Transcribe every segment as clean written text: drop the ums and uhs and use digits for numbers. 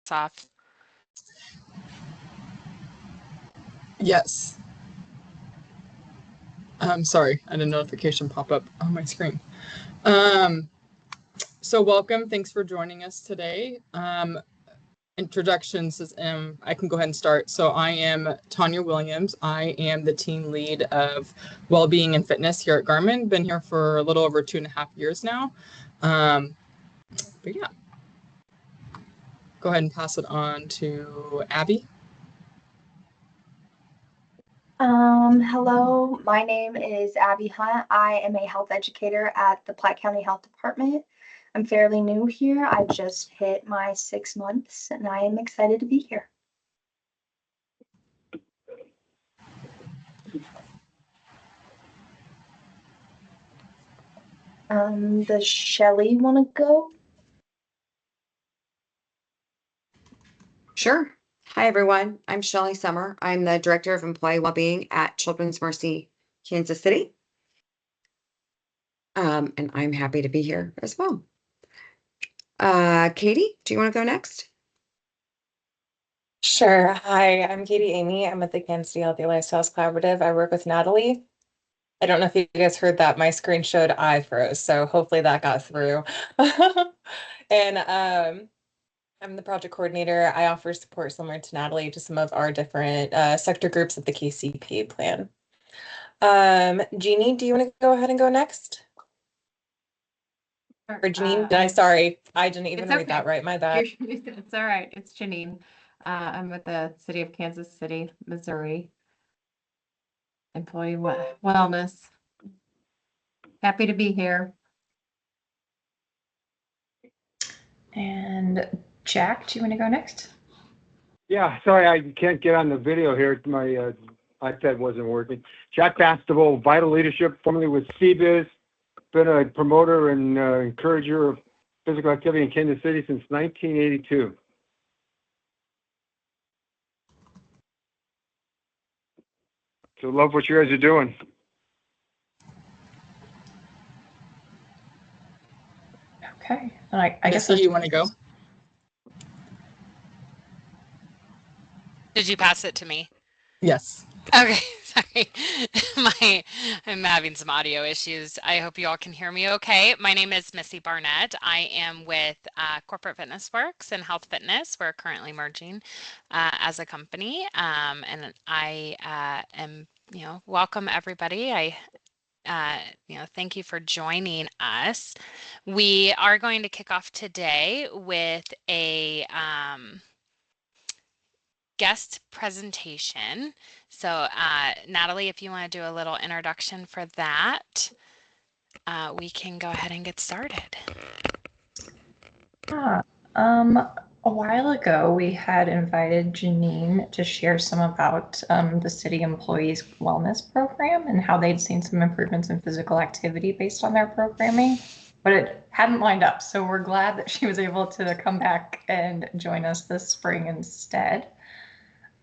off. Yes. I'm sorry, I had a notification pop up on my screen. So welcome, thanks for joining us today. Introductions, I can go ahead and start. So I am Tanya Williams. I am the team lead of Wellbeing and Fitness here at Garmin. Been here for a little over 2.5 years now. But yeah, go ahead and pass it on to Abby. Hello, my name is Abby Hunt. I am a health educator at the Platte County Health Department. I'm fairly new here. I just hit my 6 months and I am excited to be here. Does Shelly want to go? Sure. Hi, everyone. I'm Shelly Summer. I'm the Director of Employee Wellbeing at Children's Mercy, Kansas City. And I'm happy to be here as well. Katie, do you want to go next? Sure. Hi, I'm Katie Amy. I'm at the Kansas City Healthy Lifestyles Collaborative. I work with Natalie. I don't know if you guys heard that. My screen showed I froze, so hopefully that got through. And I'm the project coordinator. I offer support similar to Natalie to some of our different sector groups at the KCP plan. Jeannie, do you want to go ahead and go next? Or Janine? Sorry, I didn't even read that right. My bad. It's all right. It's Janine. I'm with the City of Kansas City, Missouri. Employee Wellness. Happy to be here. And Jack, do you want to go next? Yeah, sorry, I can't get on the video here. My iPad wasn't working. Jack Bastable, Vital Leadership, formerly with CBiz, been a promoter and encourager of physical activity in Kansas City since 1982. So love what you guys are doing. Okay. I guess Do you want to go? Did you pass it to me? Yes. Okay, sorry. I'm having some audio issues. I hope you all can hear me okay. My name is Missy Barnett. I am with Corporate Fitness Works and Health Fitness. We're currently merging as a company, and I am, welcome everybody. Thank you for joining us. We are going to kick off today with a guest presentation. So Natalie, if you want to do a little introduction for that, we can go ahead and get started. A while ago, we had invited Janine to share some about the city employees wellness program and how they'd seen some improvements in physical activity based on their programming, but it hadn't lined up. So we're glad that she was able to come back and join us this spring instead.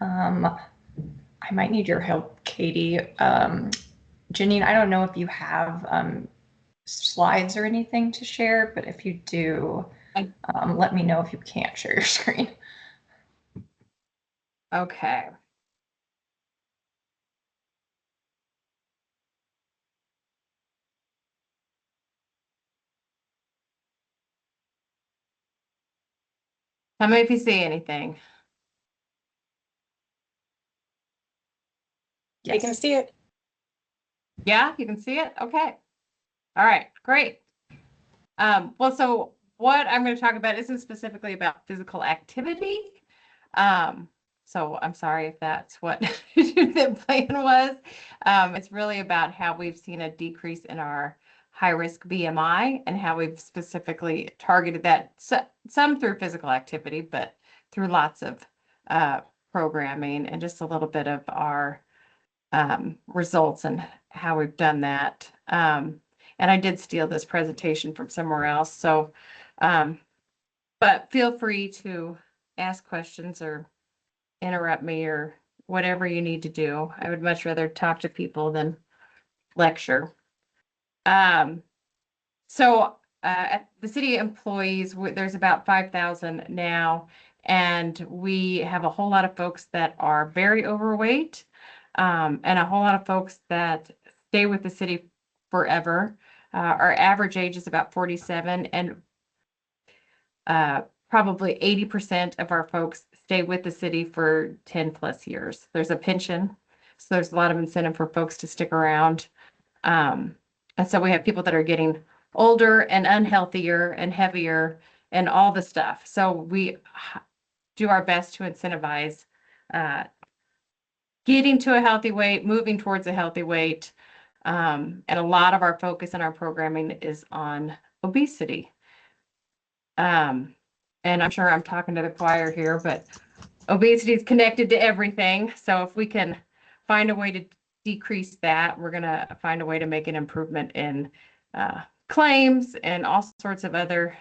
I might need your help, Katie. Janine, I don't know if you have slides or anything to share, but if you do, let me know if you can't share your screen. Okay. Tell me if you see anything. Yes. You can see it. Yeah, you can see it? Okay. All right, great. Well, so what I'm going to talk about isn't specifically about physical activity. So I'm sorry if that's what the plan was. It's really about how we've seen a decrease in our high-risk BMI and how we've specifically targeted that, some through physical activity, but through lots of programming and just a little bit of our results and how we've done that. And I did steal this presentation from somewhere else. So, but feel free to ask questions or interrupt me or whatever you need to do. I would much rather talk to people than lecture. So at the city employees, there's about 5,000 now, And we have a whole lot of folks that are very overweight, and a whole lot of folks that stay with the city forever. Our average age is about 47, and probably 80% of our folks stay with the city for 10 plus years. There's a pension, so there's a lot of incentive for folks to stick around. And so we have people that are getting older and unhealthier and heavier and all the stuff. So we do our best to incentivize getting to a healthy weight, moving towards a healthy weight. And a lot of our focus in our programming is on obesity. And I'm sure I'm talking to the choir here, but obesity is connected to everything. So if we can find a way to decrease that, we're going to find a way to make an improvement in claims and all sorts of other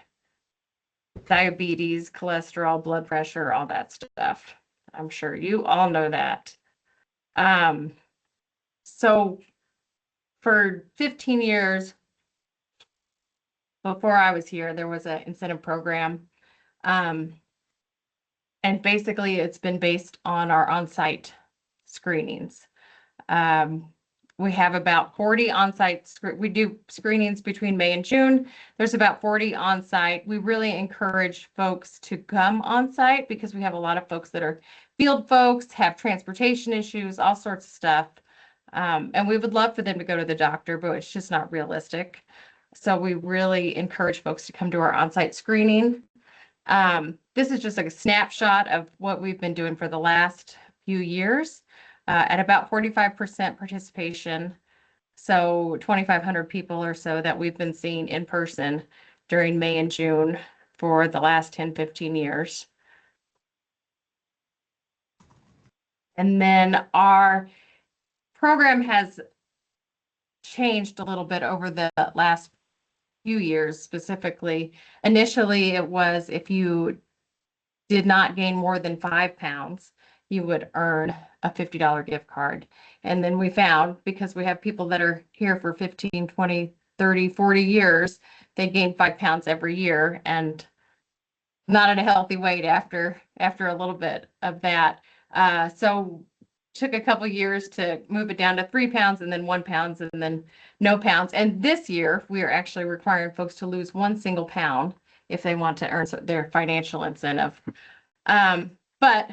diabetes, cholesterol, blood pressure, all that stuff. I'm sure you all know that. So for 15 years before I was here, there was an incentive program. And basically it's been based on our on-site screenings. We have about 40 on-site, we do screenings between May and June. There's about 40 on-site. We really encourage folks to come on-site because we have a lot of folks that are field folks, have transportation issues, all sorts of stuff. And we would love for them to go to the doctor, but it's just not realistic. So we really encourage folks to come to our on-site screening. This is just like a snapshot of what we've been doing for the last few years. At about 45% participation, so 2,500 people or so that we've been seeing in person during May and June for the last 10, 15 years. And then our program has changed a little bit over the last few years. Specifically, initially it was if you did not gain more than 5 pounds, you would earn a $50 gift card. And then we found, because we have people that are here for 15, 20, 30, 40 years, they gain 5 pounds every year and not at a healthy weight after a little bit of that. So took a couple years to move it down to 3 pounds and then 1 pound and then no pounds. And this year we are actually requiring folks to lose 1 single pound if they want to earn their financial incentive. But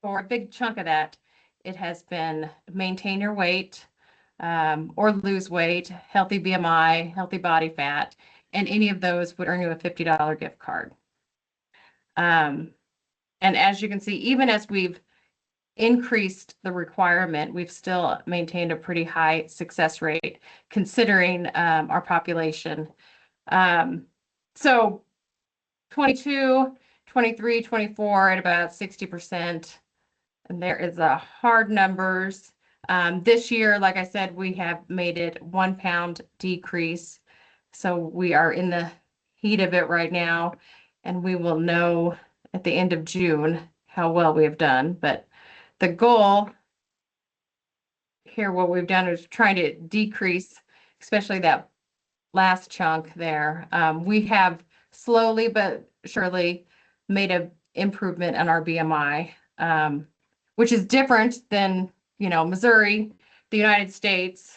for a big chunk of that, it has been maintain your weight or lose weight, healthy BMI, healthy body fat, and any of those would earn you a $50 gift card. And as you can see, even as we've increased the requirement, we've still maintained a pretty high success rate considering our population. So 22, 23, 24 at about 60%. And there is a hard numbers. This year, like I said, we have made it 1 pound decrease. So we are in the heat of it right now, and we will know at the end of June how well we have done. But the goal here, what we've done is trying to decrease, especially that last chunk there. We have slowly but surely made an improvement in our BMI. Which is different than, Missouri, the United States,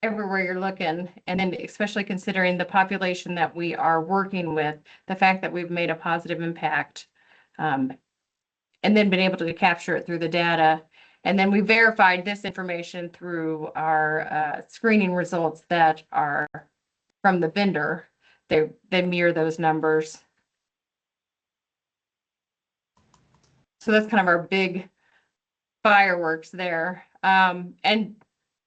everywhere you're looking. And then especially considering the population that we are working with, the fact that we've made a positive impact, and then been able to capture it through the data. And then we verified this information through our screening results that are from the vendor. They mirror those numbers. So that's kind of our big fireworks there. And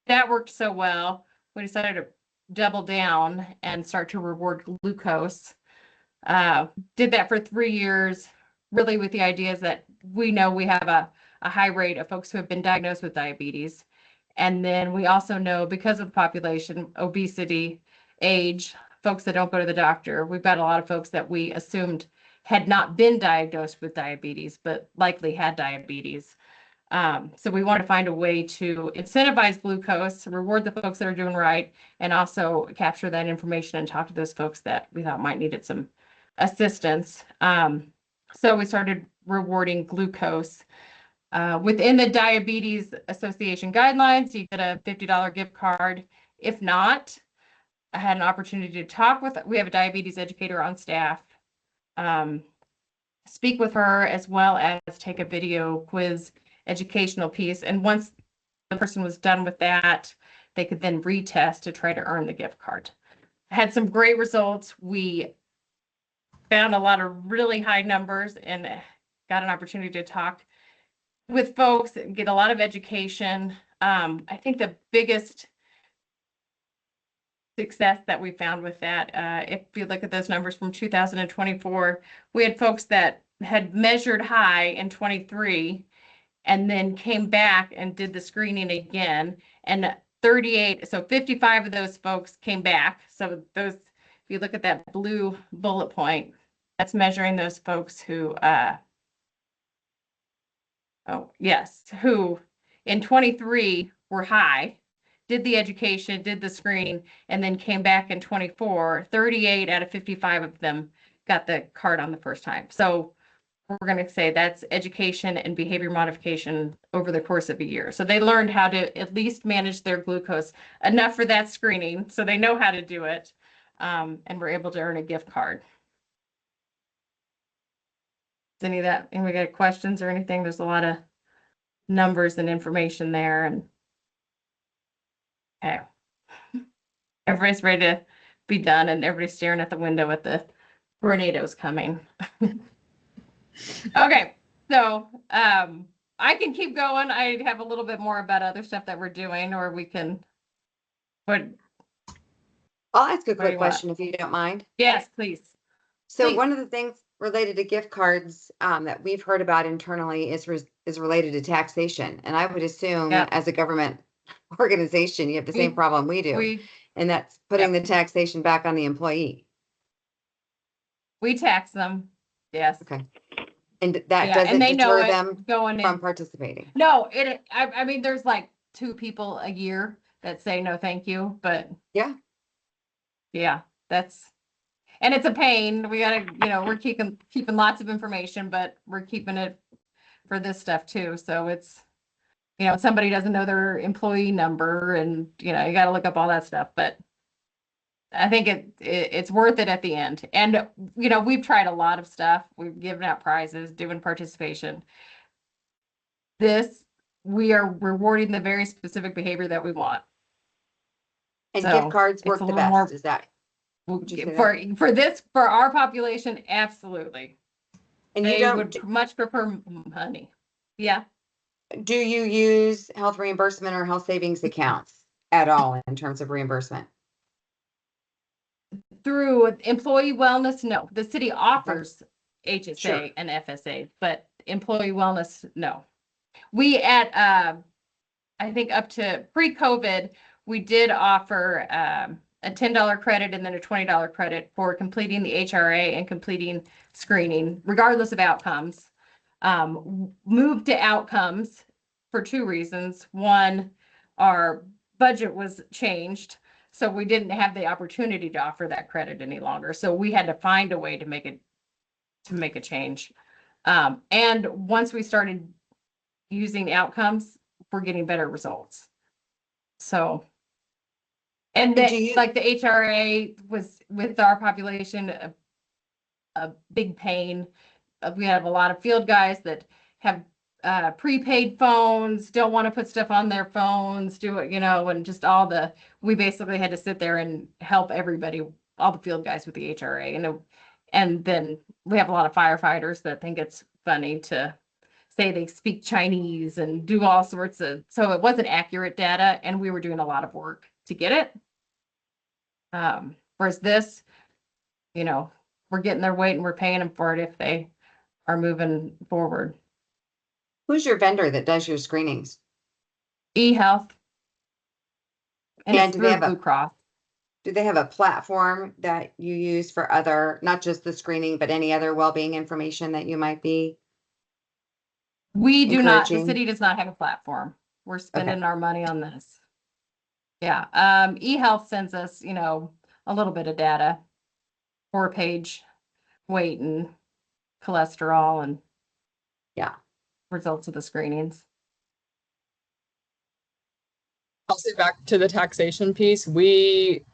that worked so well, we decided to double down and start to reward glucose. Did that for 3 years, really with the ideas that we know we have a high rate of folks who have been diagnosed with diabetes. And then we also know, because of the population, obesity, age, folks that don't go to the doctor, we've got a lot of folks that we assumed had not been diagnosed with diabetes, but likely had diabetes. So we want to find a way to incentivize glucose, reward the folks that are doing right, and also capture that information and talk to those folks that we thought might needed some assistance. So we started rewarding glucose. Within the Diabetes Association guidelines, you get a $50 gift card. If not, I had an opportunity to talk with, we have a diabetes educator on staff, speak with her, as well as take a video quiz educational piece. And once the person was done with that, they could then retest to try to earn the gift card. Had some great results. We found a lot of really high numbers and got an opportunity to talk with folks, get a lot of education. I think the biggest success that we found with that, if you look at those numbers from 2024, we had folks that had measured high in 23 and then came back and did the screening again. And 38, so 55 of those folks came back. So those, if you look at that blue bullet point, that's measuring those folks who, who in 23 were high, did the education, did the screening, and then came back in 24. 38 out of 55 of them got the card on the first time. So we're going to say that's education and behavior modification over the course of a year. So they learned how to at least manage their glucose enough for that screening, so they know how to do it, and we're able to earn a gift card. Is any of that, anybody got questions or anything? There's a lot of numbers and information there, and okay. Everybody's ready to be done, and everybody's staring at the window at the tornadoes coming. Okay, so I can keep going. I have a little bit more about other stuff that we're doing, or we can. What? I'll ask a What do quick you want? question if you don't mind. Yes, please. So Please. one of the things related to gift cards that we've heard about internally is related to taxation. And I would assume Yep. as a government organization, you have the same problem we do. And that's putting the taxation back on the employee. We tax them. Yes. Okay. And that Yeah, doesn't and they know deter it them going from in. participating. No, I mean, there's like 2 people a year that say no, thank you, but yeah, that's, and it's a pain. We gotta, we're keeping lots of information, but we're keeping it for this stuff too. So it's, somebody doesn't know their employee number, and you gotta look up all that stuff, but I think it's worth it at the end. And we've tried a lot of stuff. We've given out prizes, doing participation. This, we are rewarding the very specific behavior that we want. And So, gift cards it's work a the little best. more- Is that? Would you say that? For our population, absolutely. And you They don't, would much prefer money. Yeah. do you use health reimbursement or health savings accounts at all in terms of reimbursement? Through employee wellness, no. The city offers HSA Sure. and FSA, but employee wellness, no. We I think up to pre-COVID, we did offer a $10 credit and then a $20 credit for completing the HRA and completing screening, regardless of outcomes. Moved to outcomes for 2 reasons. One, our budget was changed, so we didn't have the opportunity to offer that credit any longer. So we had to find a way to make a change. And once we started using outcomes, we're getting better results. So, and And do you- like the HRA was with our population, a big pain. We have a lot of field guys that have prepaid phones, don't want to put stuff on their phones, do it, and just we basically had to sit there and help everybody, all the field guys with the HRA. And then we have a lot of firefighters that think it's funny to say they speak Chinese and do all sorts of, so it wasn't accurate data, and we were doing a lot of work to get it. Whereas this, we're getting their weight and we're paying them for it if they are moving forward. Who's your vendor that does your screenings? eHealth. And And it's do they through have a- Blue Cross. Do they have a platform that you use for other, not just the screening, but any other well-being information that you might be? We do not, the encouraging? city does not have a platform. We're spending our money on this. Yeah, eHealth sends us, a little bit of data, 4-page weight and cholesterol and Yeah. results of the screenings. I'll say back to the taxation piece. We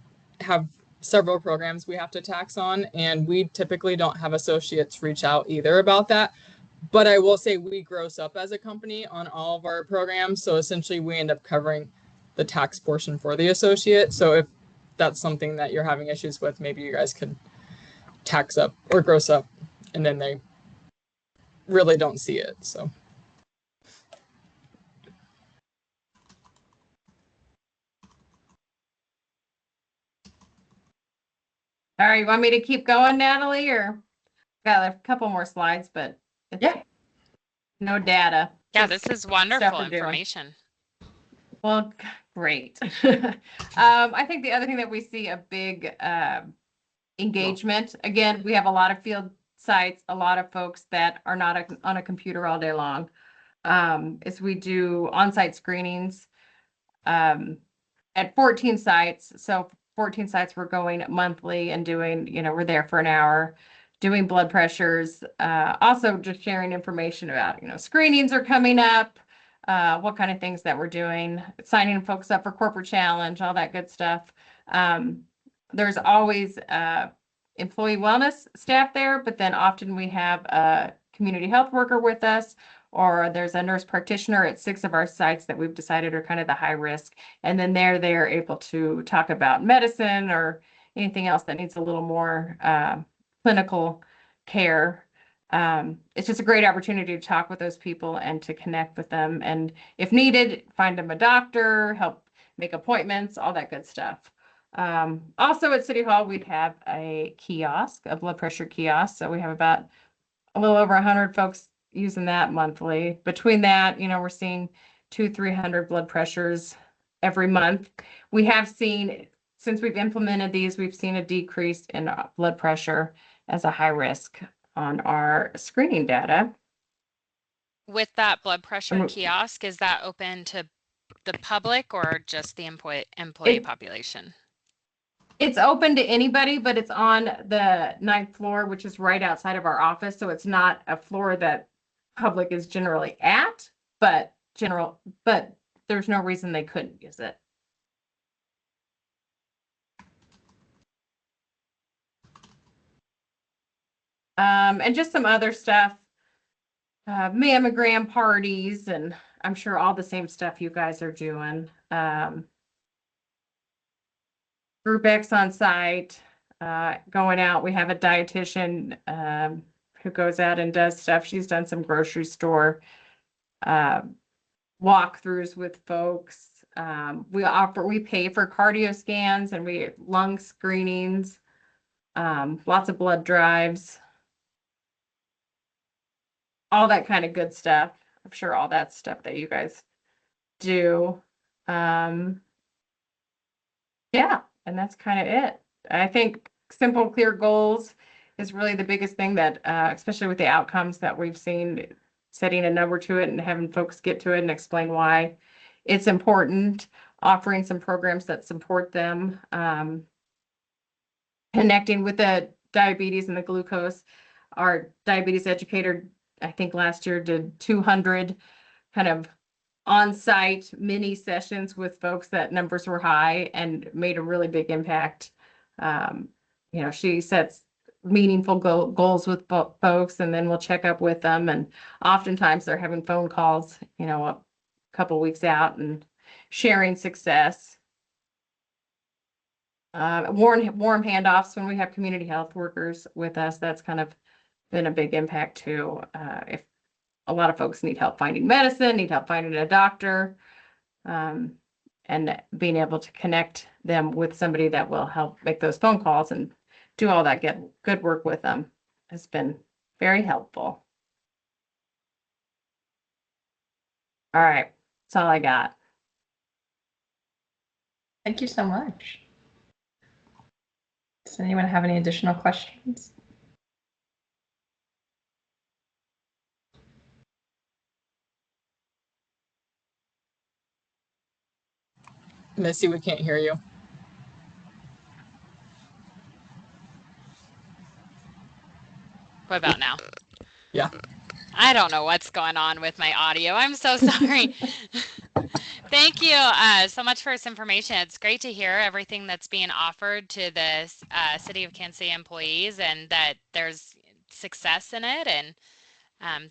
have several programs we have to tax on, and we typically don't have associates reach out either about that. But I will say we gross up as a company on all of our programs. So essentially we end up covering the tax portion for the associate. So if that's something that you're having issues with, maybe you guys could tax up or gross up, and then they really don't see it. So All right, you want me to keep going, Natalie, or got a couple more slides, but it's Yeah. no data. Yeah, just this is wonderful we're doing. information. Well, great. I think the other thing that we see a big engagement, again, we have a lot of field sites, a lot of folks that are not on a computer all day long. Is we do on-site screenings at 14 sites. So 14 sites we're going monthly and doing, we're there for an hour doing blood pressures, also just sharing information about, screenings are coming up, what kind of things that we're doing, signing folks up for corporate challenge, all that good stuff. There's always employee wellness staff there, but then often we have a community health worker with us, or there's a nurse practitioner at 6 of our sites that we've decided are kind of the high risk. And then they're able to talk about medicine or anything else that needs a little more clinical care. It's just a great opportunity to talk with those people and to connect with them. And if needed, find them a doctor, help make appointments, all that good stuff. Also at City Hall, we have a kiosk, a blood pressure kiosk. So we have about a little over 100 folks using that monthly. Between that, we're seeing 200-300 blood pressures every month. We have seen, since we've implemented these, we've seen a decrease in blood pressure as a high risk on our screening data. With that blood pressure Mm. kiosk, is that open to the public or just the employee population? It's open to anybody, but it's on the 9th floor, which is right outside of our office. So it's not a floor that public is generally at, but there's no reason they couldn't use it. And just some other stuff, mammogram parties, and I'm sure all the same stuff you guys are doing. Group X on site, going out. We have a dietitian who goes out and does stuff. She's done some grocery store walkthroughs with folks. We pay for cardio scans and lung screenings, lots of blood drives, all that kind of good stuff. I'm sure all that stuff that you guys do. Yeah, and that's kind of it. I think simple, clear goals is really the biggest thing that, especially with the outcomes that we've seen, setting a number to it and having folks get to it and explain why it's important, offering some programs that support them, connecting with the diabetes and the glucose. Our diabetes educator, I think last year, did 200 kind of on-site mini sessions with folks that numbers were high and made a really big impact. She sets meaningful goals with folks, and then we'll check up with them. And oftentimes they're having phone calls, a couple weeks out and sharing success. Warm handoffs when we have community health workers with us. That's kind of been a big impact too. If a lot of folks need help finding medicine, need help finding a doctor, and being able to connect them with somebody that will help make those phone calls and do all that good work with them has been very helpful. All right, that's all I got. Thank you so much. Does anyone have any additional questions? Missy, we can't hear you. What about now? I don't know what's going on with my audio. I'm so sorry. Thank you so much for this information. It's great to hear everything that's being offered to the City of Kansas City employees and that there's success in it. And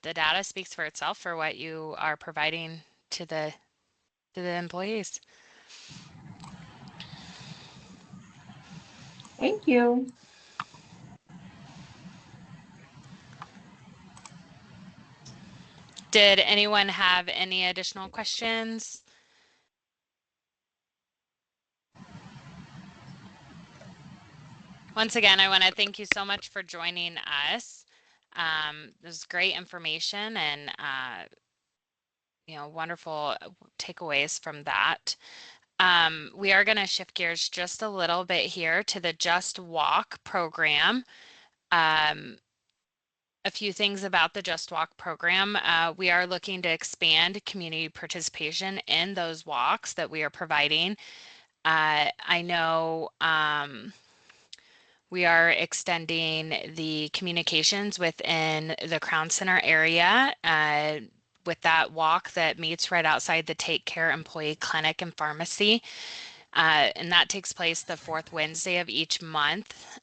the data speaks for itself for what you are providing to the employees. Thank you. Did anyone have any additional questions? Once again, I want to thank you so much for joining us. This is great information and wonderful takeaways from that. We are going to shift gears just a little bit here to the Just Walk program. A few things about the Just Walk program. We are looking to expand community participation in those walks that we are providing. I know we are extending the communications within the Crown Center area with that walk that meets right outside the Take Care Employee Clinic and Pharmacy. And that takes place the fourth Wednesday of each month.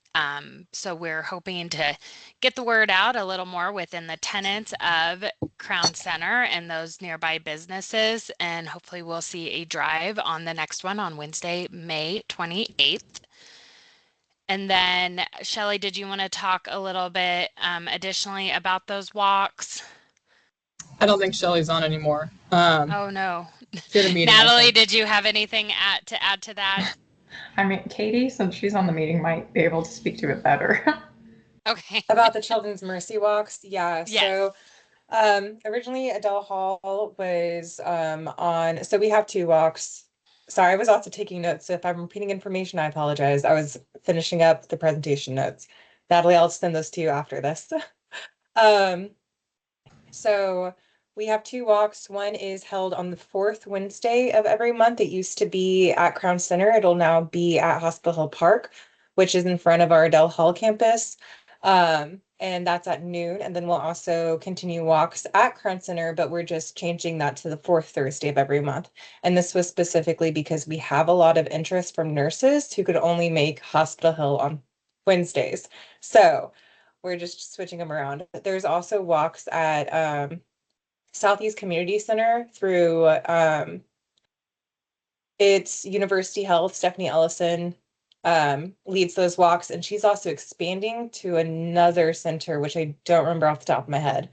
So we're hoping to get the word out a little more within the tenants of Crown Center and those nearby businesses. And hopefully we'll see a drive on the next one on Wednesday, May 28th. And then, Shelley, did you want to talk a little bit additionally about those walks? I don't think Shelley's on anymore. Oh, no. She had a meeting, I Natalie, think. did you have anything to add to that? I mean, Katie, since she's on the meeting, might be able to speak to it better. Okay. About the Children's Mercy Walks, yeah. Yes. So originally Adele Hall was on, so we have 2 walks. Sorry, I was also taking notes, so if I'm repeating information, I apologize. I was finishing up the presentation notes. Natalie, I'll send those to you after this. So we have 2 walks. One is held on the 4th Wednesday of every month. It used to be at Crown Center. It'll now be at Hospital Hill Park, which is in front of our Adele Hall campus. And that's at noon. And then we'll also continue walks at Crown Center, but we're just changing that to the 4th Thursday of every month. And this was specifically because we have a lot of interest from nurses who could only make Hospital Hill on Wednesdays. So we're just switching them around. There's also walks at Southeast Community Center through it's University Health. Stephanie Ellison leads those walks, and she's also expanding to another center, which I don't remember off the top of my head.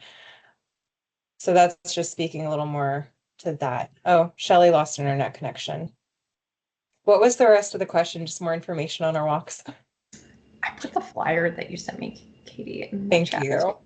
So that's just speaking a little more to that. Oh, Shelley lost an internet connection. What was the rest of the question? Just more information on our walks. I put the flyer that you sent me, Katie. In the Thank chat. you.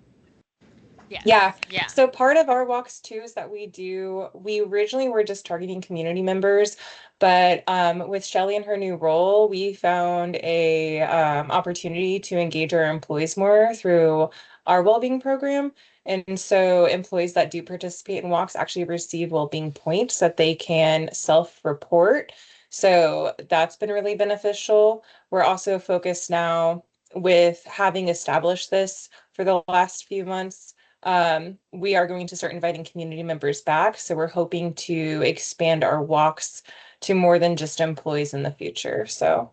Yeah. So part of our walks too is that we originally were just targeting community members, but with Shelley and her new role, we found a opportunity to engage our employees more through our well-being program. And so employees that do participate in walks actually receive well-being points that they can self-report. So that's been really beneficial. We're also focused now with having established this for the last few months. We are going to start inviting community members back. So we're hoping to expand our walks to more than just employees in the future. So.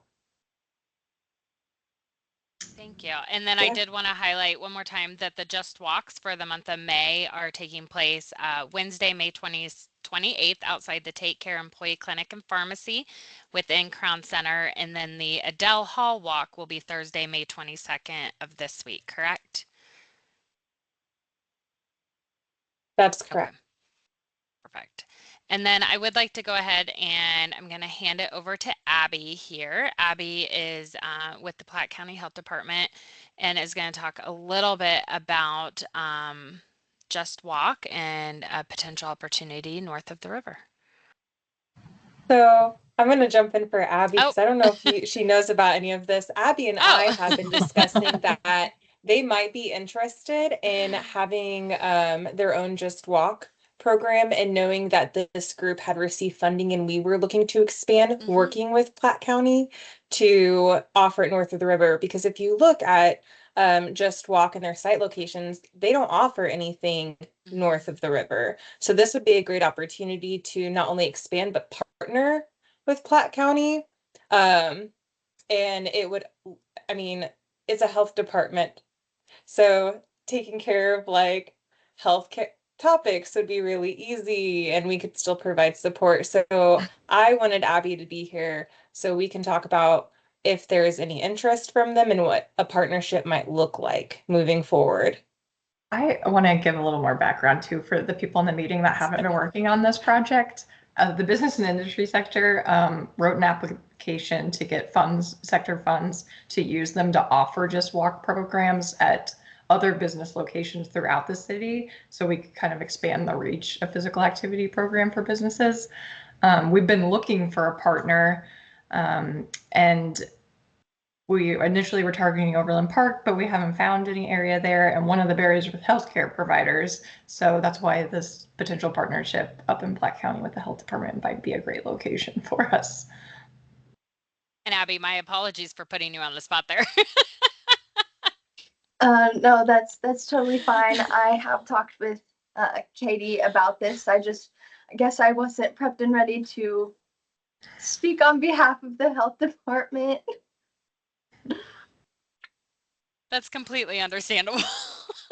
Thank you. And then I did want to highlight one more time that the Just Walks for the month of May are taking place Wednesday, May 28th outside the Take Care Employee Clinic and Pharmacy within Crown Center. And then the Adele Hall Walk will be Thursday, May 22nd of this week, correct? That's correct. Okay. Perfect. And then I would like to go ahead and I'm going to hand it over to Abby here. Abby is with the Platte County Health Department and is going to talk a little bit about Just Walk and a potential opportunity north of the river. So I'm going to jump in for Abby because I don't know if she knows about any of this. Abby and I have been discussing that they might be interested in having their own Just Walk program, and knowing that this group had received funding and we were looking to expand, working with Platte County to offer it north of the river. Because if you look at Just Walk in their site locations, they don't offer anything north of the river. So this would be a great opportunity to not only expand but partner with Platte County. And it would, I mean, it's a health department. So taking care of like healthcare topics would be really easy and we could still provide support. So I wanted Abby to be here so we can talk about if there is any interest from them and what a partnership might look like moving forward. I want to give a little more background too for the people in the meeting that haven't been working on this project. The business and industry sector wrote an application to get funds, sector funds, to use them to offer Just Walk programs at other business locations throughout the city. So we could kind of expand the reach of physical activity program for businesses. We've been looking for a partner and we initially were targeting Overland Park, but we haven't found any area there. And one of the barriers with healthcare providers. So that's why this potential partnership up in Platte County with the health department might be a great location for us. And Abby, my apologies for putting you on the spot there. No, that's totally fine. I have talked with Katie about this. I guess I wasn't prepped and ready to speak on behalf of the health department. That's completely understandable.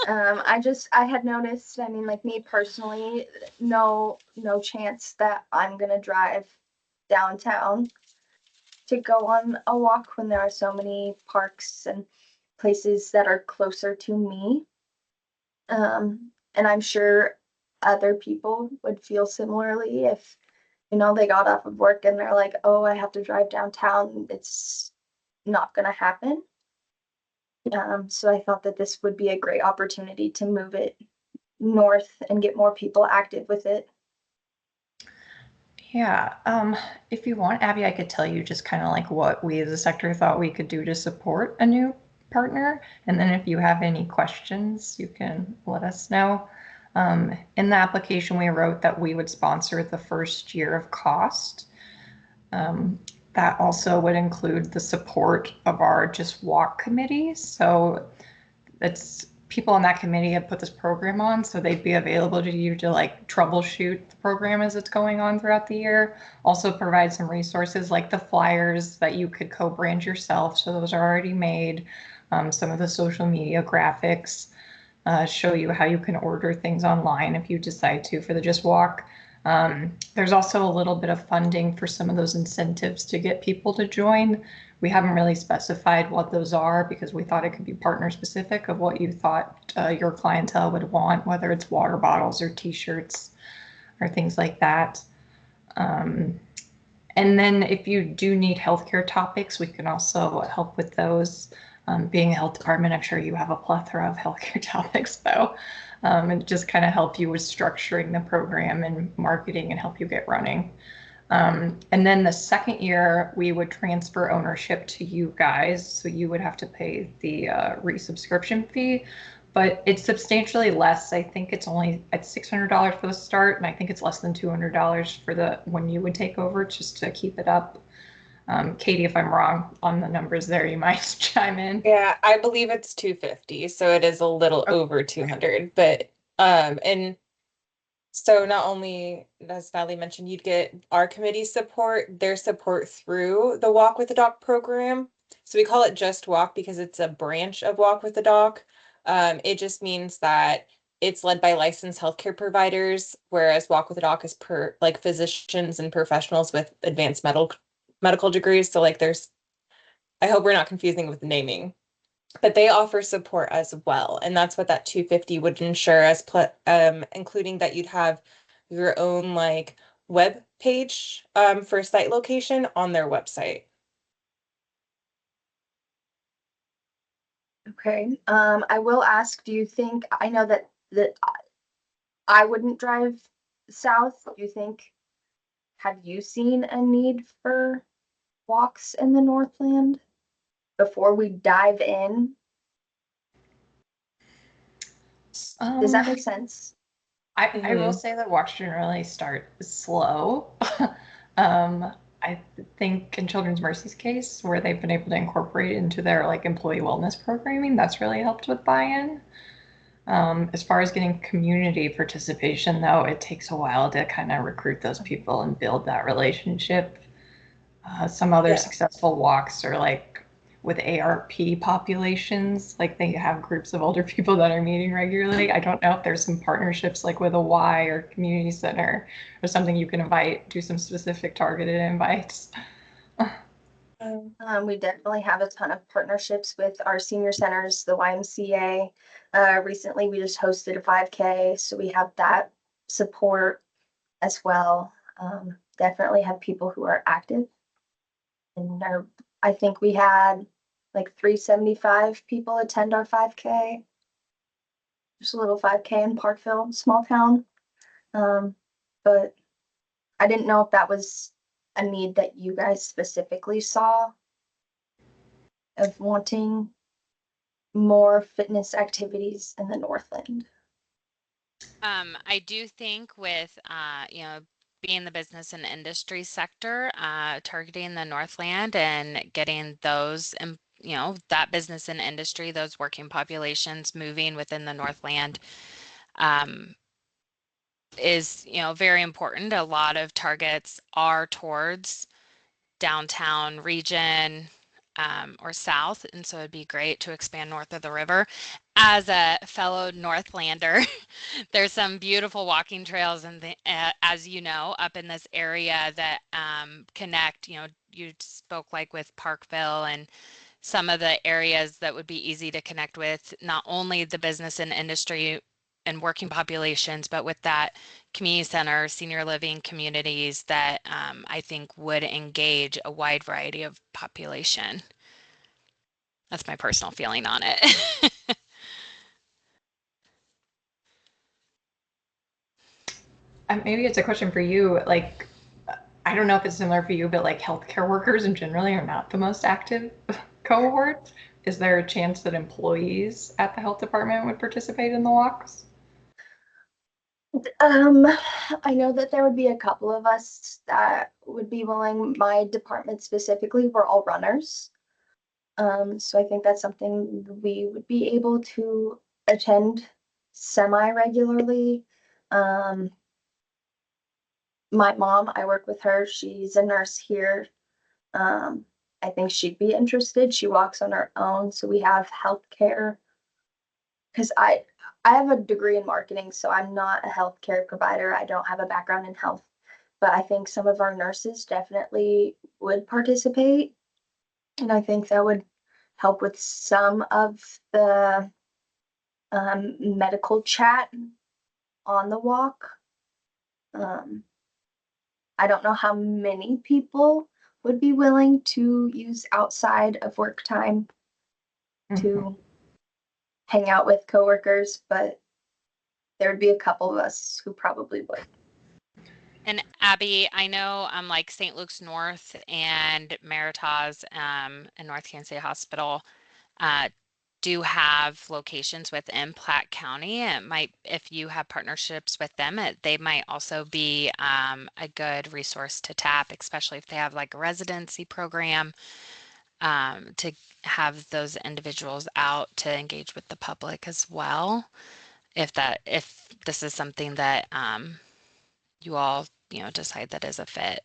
I had noticed, I mean, like me personally, no chance that I'm gonna drive downtown to go on a walk when there are so many parks and places that are closer to me. And I'm sure other people would feel similarly if, they got off of work and they're like, oh, I have to drive downtown. It's not gonna happen. So I thought that this would be a great opportunity to move it north and get more people active with it. Yeah, if you want, Abby, I could tell you just kind of like what we as a sector thought we could do to support a new partner. And then if you have any questions, you can let us know. In the application, we wrote that we would sponsor the first year of cost. That also would include the support of our Just Walk committee. So it's people on that committee have put this program on, so they'd be available to you to like troubleshoot the program as it's going on throughout the year. Also provide some resources like the flyers that you could co-brand yourself. So those are already made. Some of the social media graphics, show you how you can order things online if you decide to for the Just Walk. There's also a little bit of funding for some of those incentives to get people to join. We haven't really specified what those are because we thought it could be partner specific of what you thought your clientele would want, whether it's water bottles or t-shirts or things like that. And then if you do need healthcare topics, we can also help with those. Being a health department, I'm sure you have a plethora of healthcare topics though. And just kind of help you with structuring the program and marketing and help you get running. And then the second year, we would transfer ownership to you guys. So you would have to pay the resubscription fee, but it's substantially less. I think it's only at $600 for the start, and I think it's less than $200 for the when you would take over, just to keep it up. Katie, if I'm wrong on the numbers there, you might chime in. Yeah, I believe it's 250, so it is a little over 200. But and so not only, as Natalie mentioned, you'd get our committee support, their support through the Walk with the Doc program. So we call it Just Walk because it's a branch of Walk with the Doc. It just means that it's led by licensed healthcare providers, whereas Walk with the Doc is like physicians and professionals with advanced medical degrees. So like I hope we're not confusing with naming, but they offer support as well. And that's what that 250 would ensure, as including that you'd have your own like web page for site location on their website. Okay. I will ask, do you think, I know that I wouldn't drive south. Do you think, have you seen a need for walks in the Northland before we dive in? Does that make sense? I will say that walks generally start slow. I think in Children's Mercy's case, where they've been able to incorporate it into their like employee wellness programming, that's really helped with buy-in. As far as getting community participation, though, it takes a while to kind of recruit those people and build that relationship. Some other successful walks are like with ARP populations, like they have groups of older people that are meeting regularly. I don't know if there's some partnerships like with a Y or community center or something you can invite, do some specific targeted invites. We definitely have a ton of partnerships with our senior centers, the YMCA. Recently, we just hosted a 5K, so we have that support as well. Definitely have people who are active. And I think we had like 375 people attend our 5K. Just a little 5K in Parkville, small town. But I didn't know if that was a need that you guys specifically saw of wanting more fitness activities in the Northland. I do think with, being the business and industry sector, targeting the Northland and getting those, that business and industry, those working populations moving within the Northland, is, very important. A lot of targets are towards downtown region, or south, and so it'd be great to expand north of the river. As a fellow Northlander, there's some beautiful walking trails, and as you know, up in this area that connect. You spoke like with Parkville and some of the areas that would be easy to connect with, not only the business and industry and working populations, but with that community center, senior living communities that I think would engage a wide variety of population. That's my personal feeling on it. Maybe it's a question for you. Like, I don't know if it's similar for you, but like healthcare workers in generally are not the most active cohort. Is there a chance that employees at the health department would participate in the walks? I know that there would be a couple of us that would be willing. My department specifically, we're all runners. So I think that's something we would be able to attend semi-regularly. My mom, I work with her. She's a nurse here. I think she'd be interested. She walks on her own. So we have healthcare. Because I have a degree in marketing, so I'm not a healthcare provider. I don't have a background in health. But I think some of our nurses definitely would participate. And I think that would help with some of the medical chat on the walk. I don't know how many people would be willing to use outside of work time to hang out with coworkers, but there would be a couple of us who probably would. And Abby, I know like St. Luke's North and Meritage and North Kansas City Hospital do have locations within Platte County. It might, if you have partnerships with them, they might also be a good resource to tap, especially if they have like a residency program, to have those individuals out to engage with the public as well. If this is something that you all, decide that is a fit.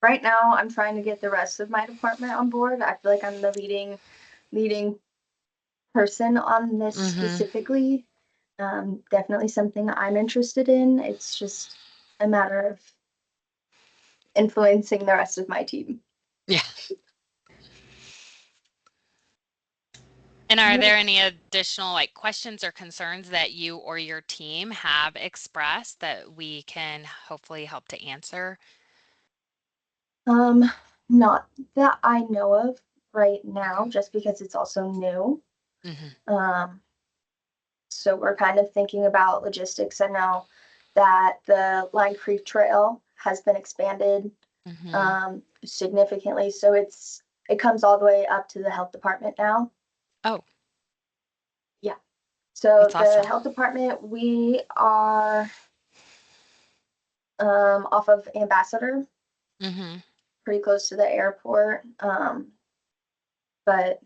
Right now, I'm trying to get the rest of my department on board. I feel like I'm the leading person on this specifically. Definitely something I'm interested in. It's just a matter of influencing the rest of my team. Yeah. And are there any additional like questions or concerns that you or your team have expressed that we can hopefully help to answer? Not that I know of right now, just because it's also new. So we're kind of thinking about logistics. I know that the Line Creek Trail has been expanded significantly, so it comes all the way up to the health department now. Oh. Yeah. So That's the awesome. health department, we are off of Ambassador, Mm-hmm. pretty close to the airport. But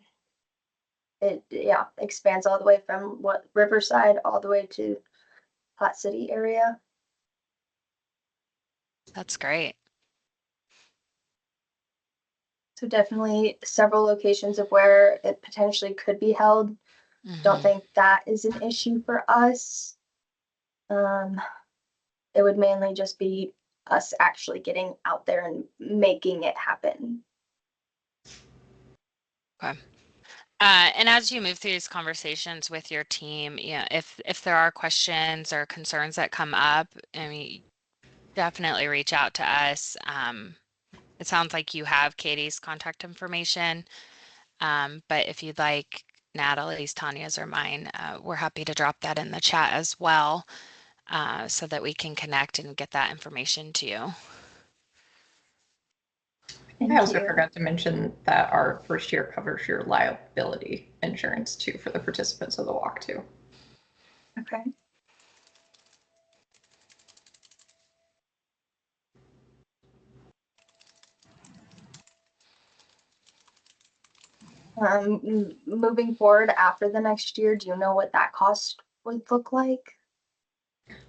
it, yeah, expands all the way from what Riverside all the way to Hot City area. That's great. So definitely several locations of where it potentially could be held. Don't Mhm. think that is an issue for us. It would mainly just be us actually getting out there and making it happen. Okay. And as you move through these conversations with your team, if there are questions or concerns that come up, I mean, definitely reach out to us. It sounds like you have Katie's contact information, but if you'd like Natalie's, Tanya's, or mine, we're happy to drop that in the chat as well, so that we can connect and get that information to you. Thank I also you. forgot to mention that our first year covers your liability insurance too for the participants of the walk too. Okay. Moving forward after the next year, do you know what that cost would look like?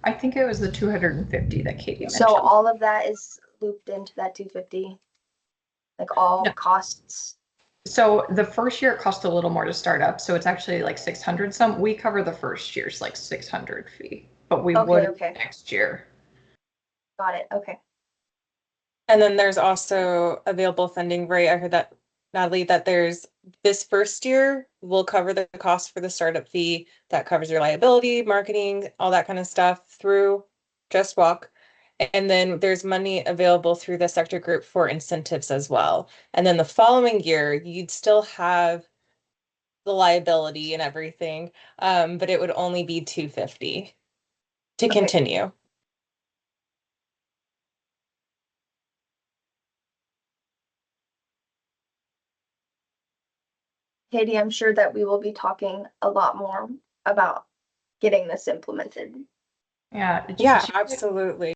I think it was the 250 that Katie mentioned. So all of that is looped into that 250, like all No. costs. So the first year it cost a little more to start up, so it's actually like 600 some. We cover the first year's like 600 fee, but we would Okay. next year. Got it. Okay. And then there's also available funding, right? I heard that, Natalie, that there's this first year will cover the cost for the startup fee that covers your liability, marketing, all that kind of stuff through Just Walk. And then there's money available through the sector group for incentives as well. And then the following year, you'd still have the liability and everything, but it would only be 250 to Okay. continue. Katie, I'm sure that we will be talking a lot more about getting this implemented. Yeah. Yeah, absolutely.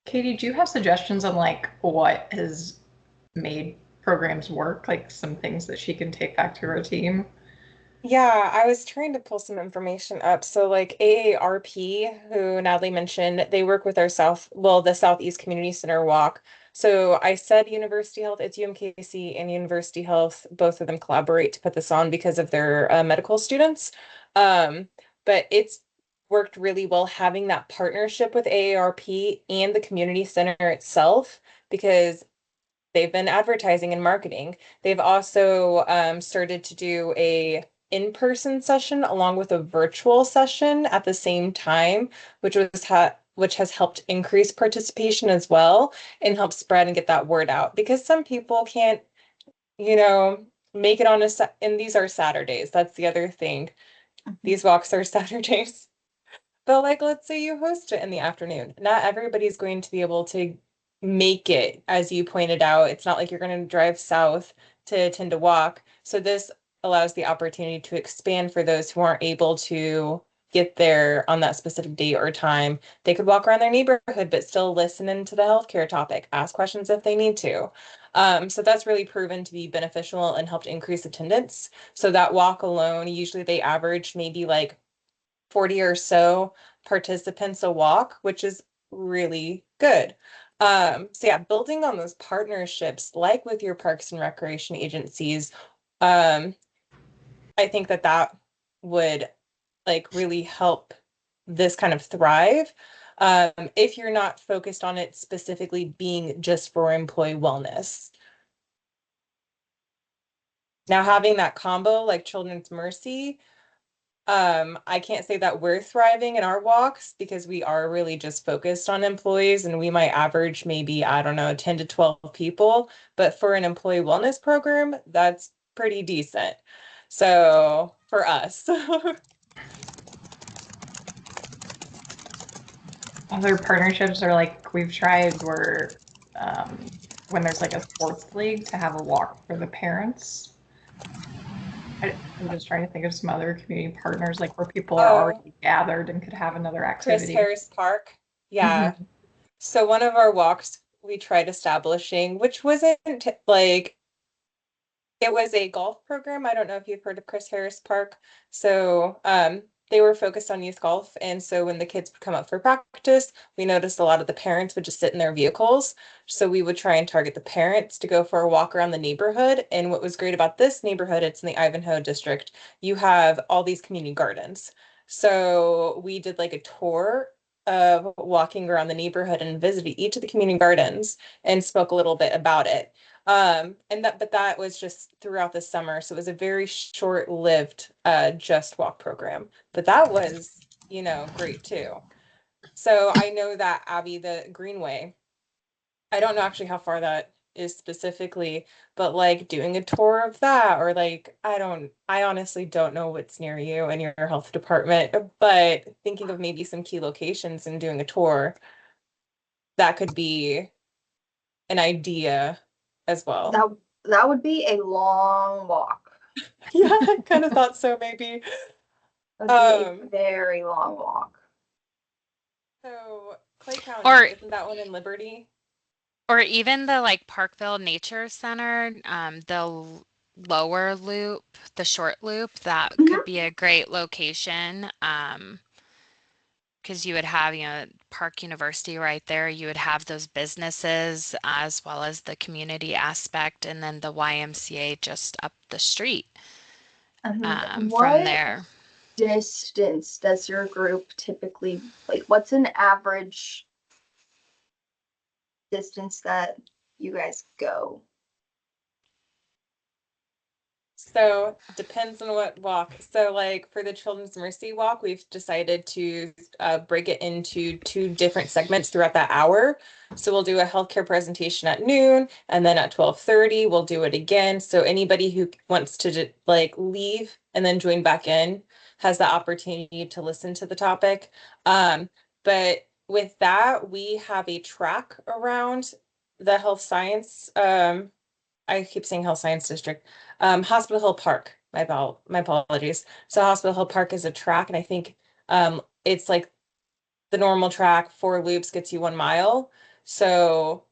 Katie, do you have suggestions on like what has made programs work? Like some things that she can take back to her team? Yeah, I was trying to pull some information up. So like AARP, who Natalie mentioned, they work with our the Southeast Community Center walk. So I said University Health, it's UMKC and University Health, both of them collaborate to put this on because of their medical students. But it's worked really well having that partnership with AARP and the community center itself because they've been advertising and marketing. They've also started to do a in-person session along with a virtual session at the same time, which has helped increase participation as well and help spread and get that word out because some people can't, make it on and these are Saturdays. That's the other thing. These walks are Saturdays. But like, let's say you host it in the afternoon. Not everybody's going to be able to make it, as you pointed out. It's not like you're going to drive south to attend a walk. So this allows the opportunity to expand for those who aren't able to get there on that specific date or time. They could walk around their neighborhood, but still listen into the healthcare topic, ask questions if they need to. So that's really proven to be beneficial and helped increase attendance. So that walk alone, usually they average maybe like 40 or so participants a walk, which is really good. So yeah, building on those partnerships, like with your parks and recreation agencies, I think that would like really help this kind of thrive. If you're not focused on it specifically being just for employee wellness. Now having that combo like Children's Mercy, I can't say that we're thriving in our walks because we are really just focused on employees and we might average maybe, I don't know, 10 to 12 people, but for an employee wellness program, that's pretty decent. So for us. Other partnerships are like we've tried where when there's like a sports league to have a walk for the parents. I'm just trying to think of some other community partners, like where people are already gathered and could have another Chris activity. Harris Park. Yeah. So one of our walks we tried establishing, which wasn't like it was a golf program. I don't know if you've heard of Chris Harris Park. So they were focused on youth golf. And so when the kids would come up for practice, we noticed a lot of the parents would just sit in their vehicles. So we would try and target the parents to go for a walk around the neighborhood. And what was great about this neighborhood, it's in the Ivanhoe district, you have all these community gardens. So we did like a tour of walking around the neighborhood and visited each of the community gardens and spoke a little bit about it. But that was just throughout the summer. So it was a very short-lived Just Walk program. But that was, great too. So I know that Abby, the Greenway, I don't know actually how far that is specifically, but like doing a tour of that, or like I honestly don't know what's near you and your health department, but thinking of maybe some key locations and doing a tour, that could be an idea as well. That would be a long walk. Yeah, I kind of thought so, maybe. It would be a Um, very long walk. So Clay County, Or isn't that one in Liberty? or even the like Parkville Nature Center, lower loop, the short loop, that could be a great location. Because you would have, Park University right there. You would have those businesses as well as the community aspect, and then the YMCA just up the street from What there. distance does your group typically, like, what's an average distance that you guys go? So depends on what walk. So like for the Children's Mercy Walk, we've decided to break it into 2 different segments throughout that hour. So we'll do a healthcare presentation at noon, and then at 12:30 we'll do it again. So anybody who wants to like leave and then join back in has the opportunity to listen to the topic. But with that, we have a track around the health science. I keep saying health science district. Hospital Hill Park. My apologies. So Hospital Hill Park is a track, and I think it's like the normal track, 4 loops gets you 1 mile. So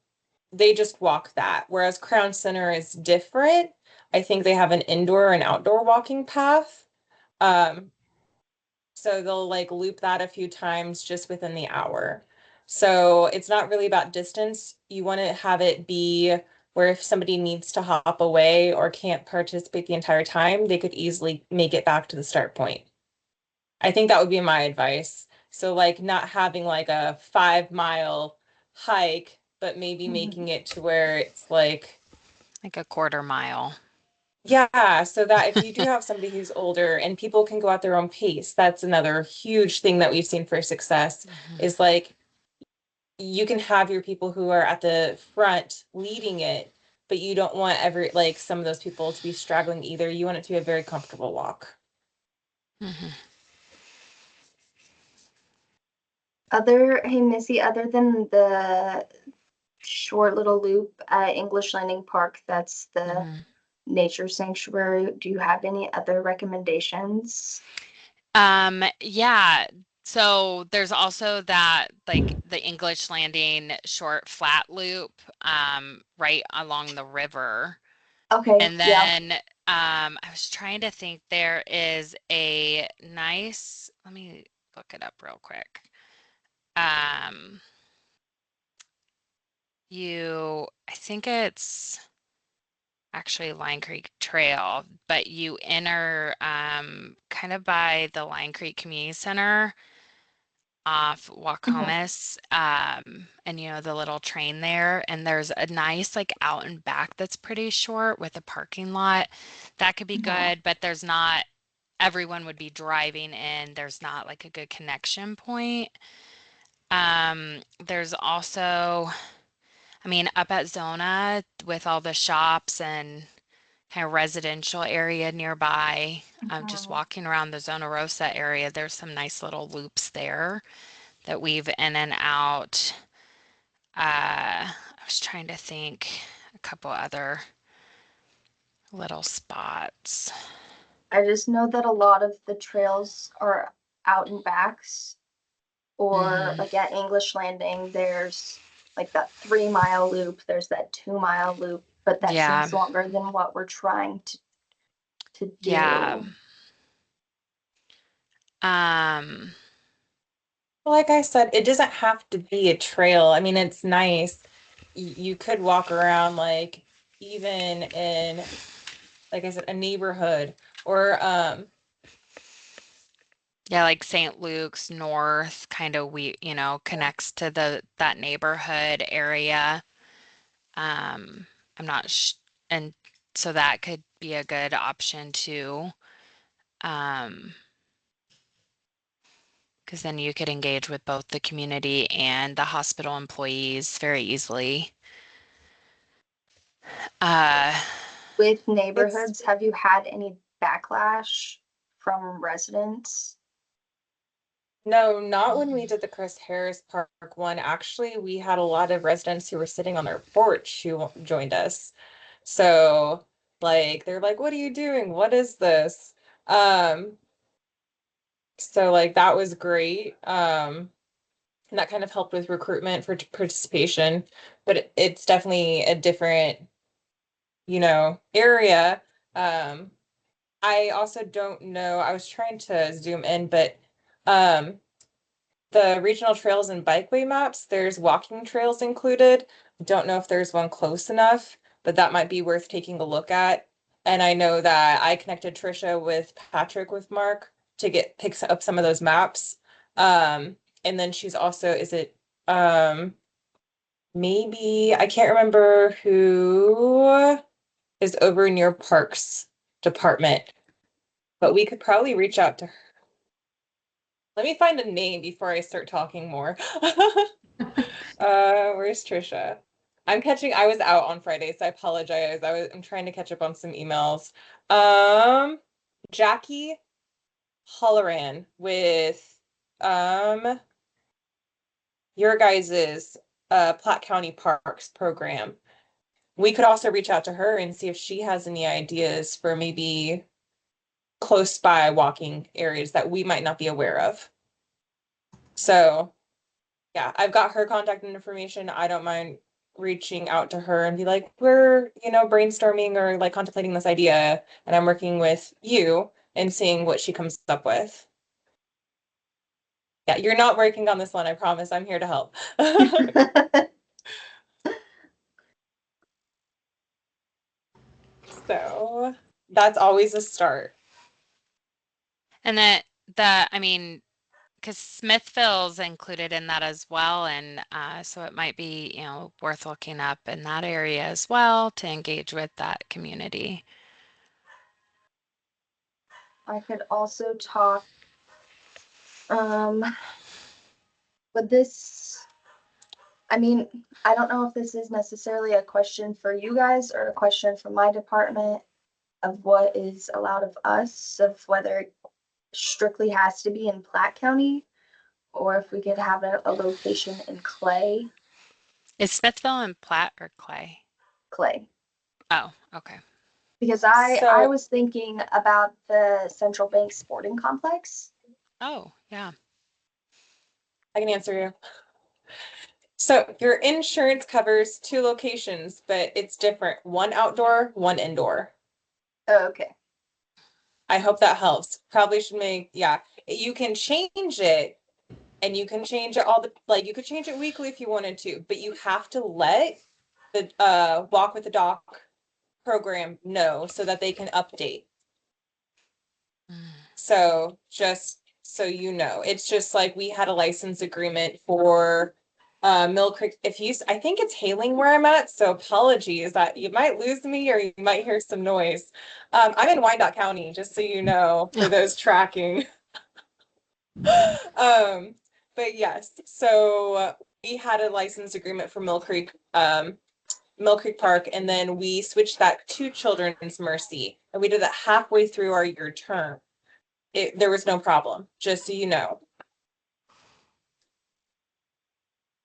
they just walk that. Whereas Crown Center is different. I think they have an indoor and outdoor walking path. Um, so they'll like loop that a few times just within the hour. So it's not really about distance. You want to have it be where if somebody needs to hop away or can't participate the entire time, they could easily make it back to the start point. I think that would be my advice. So like not having like a 5 mile hike, but maybe making it to where it's like Like a quarter mile. yeah, so that if you do have somebody who's older and people can go at their own pace, that's another huge thing that we've seen for success is like you can have your people who are at the front leading it, but you don't want like some of those people to be straggling either. You want it to be a very comfortable walk. Mhm. Hey Missy, other than the short little loop at English Landing Park, that's the Mhm. nature sanctuary, do you have any other recommendations? Yeah. So there's also that like the English Landing short flat loop right along the river. Okay, And yeah. then I was trying to think there is a nice, let me look it up real quick. Um I think it's actually Line Creek Trail, but you enter kind of by the Line Creek Community Center off Waukomis, and the little train there, and there's a nice like out and back that's pretty short with a parking lot. That could be good, but there's not everyone would be driving in. There's not like a good connection point. There's also, I mean, up at Zona with all the shops and kind of residential area nearby. Just walking around the Zona Rosa area, there's some nice little loops there that weave in and out. I was trying to think a couple other little spots. I just know that a lot of the trails are out and backs Or like at English Landing, there's like that 3 mile loop, there's that 2 mile loop, but that Yeah. seems longer than what we're trying to do. Yeah. Um, Like I said, it doesn't have to be a trail. I mean, it's nice. You could walk around like even in, like I said, a neighborhood or yeah, like St. Luke's North kind of connects to that neighborhood area. I'm not sh and so that could be a good option too. Because then you could engage with both the community and the hospital employees very easily. With neighborhoods, have you had any backlash from residents? No, not when we did the Chris Harris Park one. Actually, we had a lot of residents who were sitting on their porch who joined us. So, like, they're like, "What are you doing? What is this?" So like that was great. And that kind of helped with recruitment for participation, but it's definitely a different, area. I also don't know. I was trying to zoom in, but um the regional trails and bikeway maps, there's walking trails included. Don't know if there's one close enough, but that might be worth taking a look at. And I know that I connected Trisha with Patrick with Mark to pick up some of those maps. And then she's also, is it maybe I can't remember who is over in your parks department, but we could probably reach out to her. Let me find a name before I start talking more. Where's Trisha? I was out on Friday, so I apologize. I'm trying to catch up on some emails. Jackie Holloran with your guys's Platte County Parks program. We could also reach out to her and see if she has any ideas for maybe close by walking areas that we might not be aware of. So yeah, I've got her contact information. I don't mind reaching out to her and be like, we're, brainstorming or like contemplating this idea, and I'm working with you and seeing what she comes up with. Yeah, you're not working on this one, I promise. I'm here to help. So that's always a start. And I mean, because Smithville's included in that as well, and so it might be, worth looking up in that area as well to engage with that community. I could also talk, with this, I mean, I don't know if this is necessarily a question for you guys or a question for my department of what is allowed of us, of whether it strictly has to be in Platte County or if we could have a location in Clay. Is Smithville in Platte or Clay? Clay. Oh, okay. Because I So- was thinking about the Central Bank Sporting Complex. Oh, yeah. I can answer you. So your insurance covers 2 locations, but it's different. One outdoor, one indoor. Oh, okay. I hope that helps. Probably should you can change it, and you can change it you could change it weekly if you wanted to, but you have to let the Walk with the Doc program know so that they can update. So just so you know, it's just like we had a license agreement for Mill Creek. I think it's hailing where I'm at, so apologies that you might lose me or you might hear some noise. I'm in Wyandotte County, just so you know, for those tracking. But yes, so we had a license agreement for Mill Creek Park, and then we switched that to Children's Mercy, and we did that halfway through our year term. There was no problem, just so you know.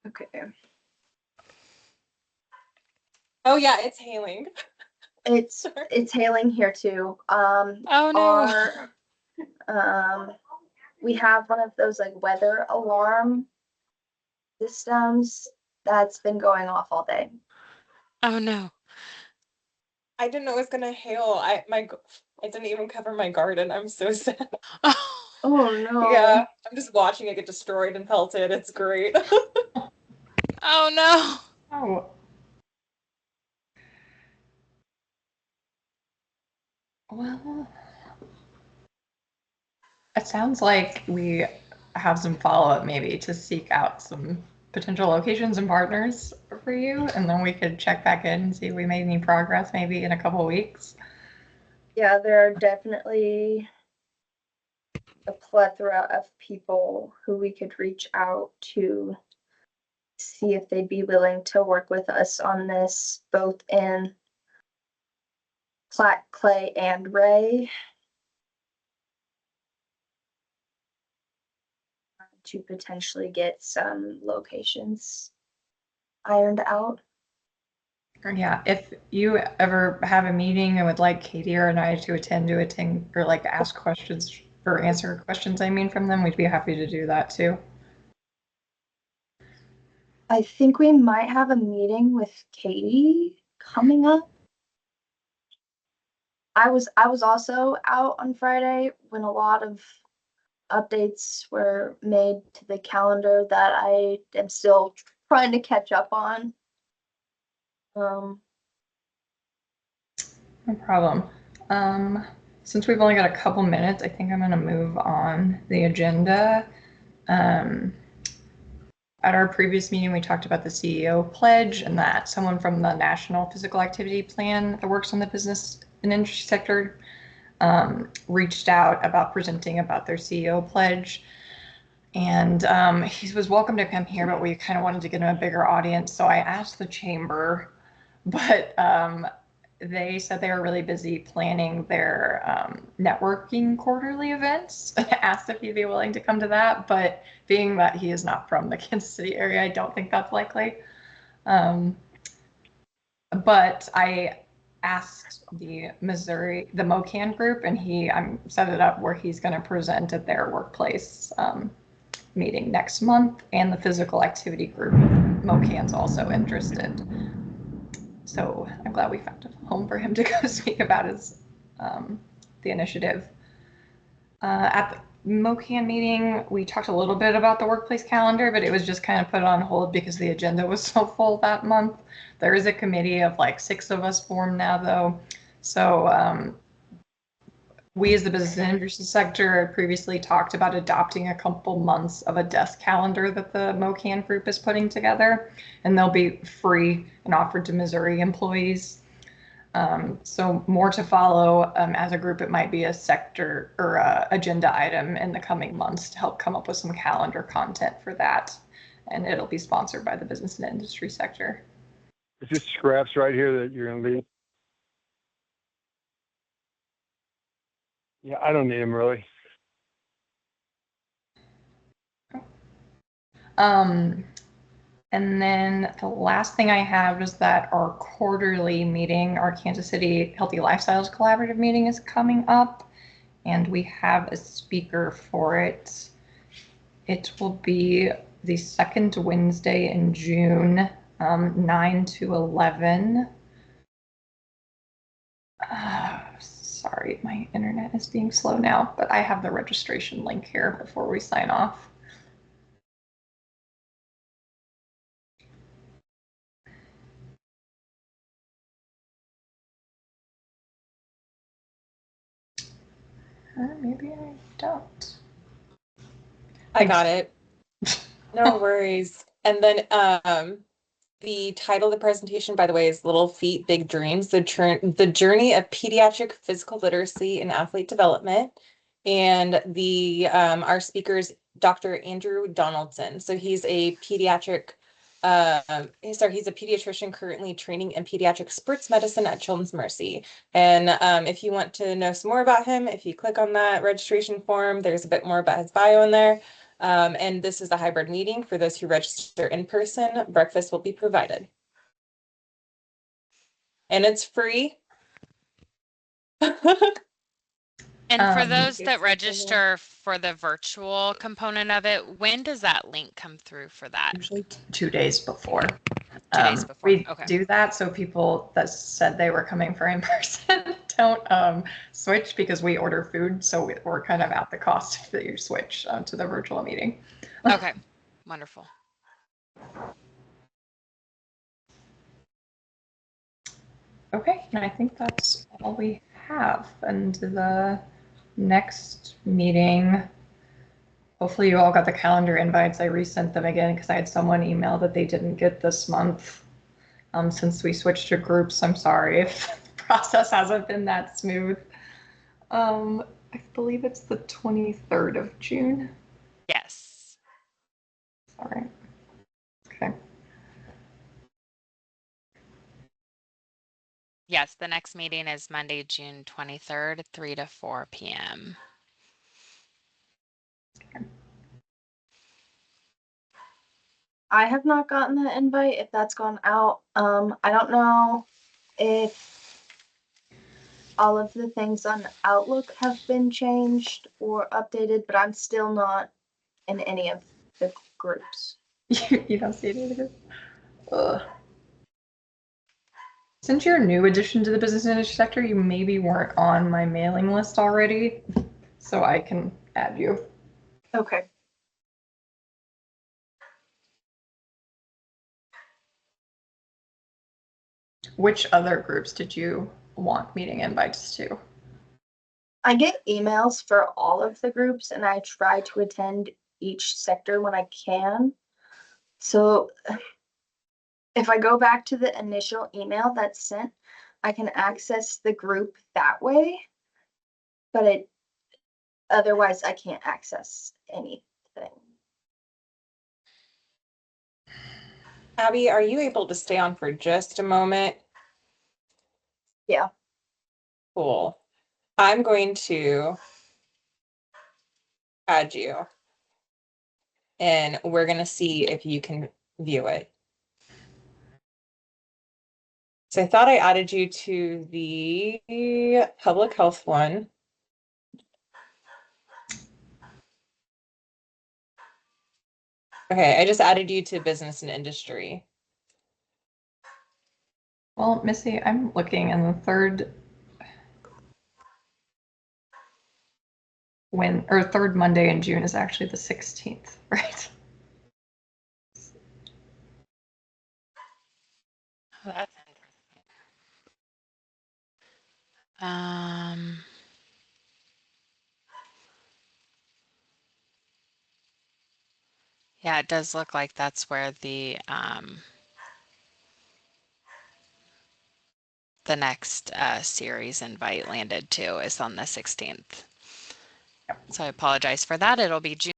Okay. Oh yeah, it's hailing. It's hailing here too. Oh no. Our we have one of those like weather alarm systems that's been going off all day. Oh no. I didn't know it was gonna hail. I didn't even cover my garden. I'm so sad. Oh no. Yeah, I'm just watching it get destroyed and pelted. It's great. Oh no. Oh. Well, it sounds like we have some follow-up maybe to seek out some potential locations and partners for you, and then we could check back in and see if we made any progress maybe in a couple of weeks. Yeah, there are definitely a plethora of people who we could reach out to see if they'd be willing to work with us on this, both in Platte, Clay, and Ray, to potentially get some locations ironed out. Yeah, if you ever have a meeting and would like Katie or I to attend or like ask questions or answer questions, I mean, from them, we'd be happy to do that too. I think we might have a meeting with Katie coming up. I was also out on Friday when a lot of updates were made to the calendar that I am still trying to catch up on. No problem. Since we've only got a couple minutes, I think I'm going to move on the agenda. At our previous meeting, we talked about the CEO pledge and that someone from the National Physical Activity Plan that works on the business and industry sector reached out about presenting about their CEO pledge. And he was welcome to come here, but we kind of wanted to get him a bigger audience. So I asked the chamber, but they said they were really busy planning their networking quarterly events. I asked if he'd be willing to come to that, but being that he is not from the Kansas City area, I don't think that's likely. But I asked the MOCAN group, and he set it up where he's going to present at their workplace meeting next month, and the physical activity group, MOCAN's also interested. So I'm glad we found a home for him to go speak about his the initiative. At the MOCAN meeting, we talked a little bit about the workplace calendar, but it was just kind of put on hold because the agenda was so full that month. There is a committee of like 6 of us formed now, though. So we as the business and industry sector previously talked about adopting a couple months of a desk calendar that the MOCAN group is putting together, and they'll be free and offered to Missouri employees. So more to follow. As a group, it might be a sector or agenda item in the coming months to help come up with some calendar content for that. And it'll be sponsored by the business and industry sector. Is this scraps right here that you're going to leave? Yeah, I don't need them really. And then the last thing I have is that our quarterly meeting, our Kansas City Healthy Lifestyles Collaborative meeting, is coming up, and we have a speaker for it. It will be the second Wednesday in June, 9 to 11. Sorry, my internet is being slow now, but I have the registration link here before we sign off. Or maybe I don't. I got it. No worries. And then the title of the presentation, by the way, is Little Feet, Big Dreams, the journey of pediatric physical literacy and athlete development. And the our speaker is Dr. Andrew Donaldson. So he's a pediatric, he's a pediatrician currently training in pediatric sports medicine at Children's Mercy. And if you want to know some more about him, if you click on that registration form, there's a bit more about his bio in there. And this is a hybrid meeting. For those who register in person, breakfast will be provided. And it's free. And for Um, those that register for the virtual component of it, when does that link come through for that? Usually 2 days before. 2 days before. We Okay. do that so people that said they were coming for in person don't switch, because we order food, so we're kind of at the cost if you switch to the virtual meeting. Okay. Wonderful. Okay, and I think that's all we have. And the next meeting, hopefully you all got the calendar invites. I resent them again because I had someone email that they didn't get this month. Since we switched to groups, I'm sorry if the process hasn't been that smooth. I believe it's the 23rd of June. Yes. Sorry. Okay. Yes, the next meeting is Monday, June 23rd, 3 to 4 p.m. I have not gotten the invite if that's gone out. I don't know if all of the things on Outlook have been changed or updated, but I'm still not in any of the groups. You don't see it either. Ugh. Since you're a new addition to the business industry sector, you maybe weren't on my mailing list already, so I can add you. Okay. Which other groups did you want meeting invites to? I get emails for all of the groups and I try to attend each sector when I can. So if I go back to the initial email that's sent, I can access the group that way. But otherwise I can't access anything. Abby, are you able to stay on for just a moment? Yeah. Cool. I'm going to add you, and we're going to see if you can view it. So I thought I added you to the public health one. Okay, I just added you to business and industry. Well, Missy, I'm looking, and the third third Monday in June is actually the 16th, right? Oh, that's interesting. Yeah, it does look like that's where the next series invite landed too, is on the 16th. So I apologize for that. It'll be June